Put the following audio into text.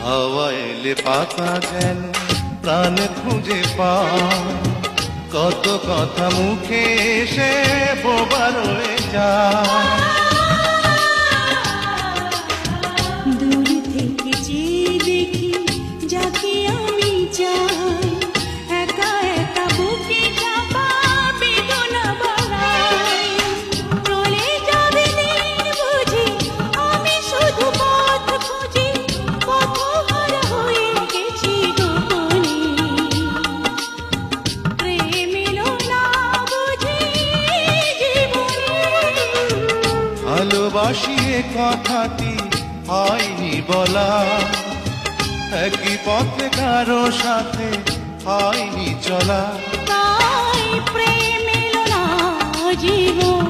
হাওয়া এলে পাতা যেন প্রাণে খুঁজে পায়, কত কথা মুখে এসে বোবা রয়ে যায়। দূর থেকে যে দেখি যাকে আমি চাই, একা একা বুকে চাপা বেদনা বাড়াই। চলে যাবে দিন বুঝি আমি শুধু পথ খুঁজি, পথহারা হয়ে গেছি গোপনে। প্রেম এলো না বুঝি জীবনে। ভালোবাসি এ কথাটি হয়নি বলা, একই পথে কারো সাথে হয়নি চলা। তাই প্রেম এলো না জীবন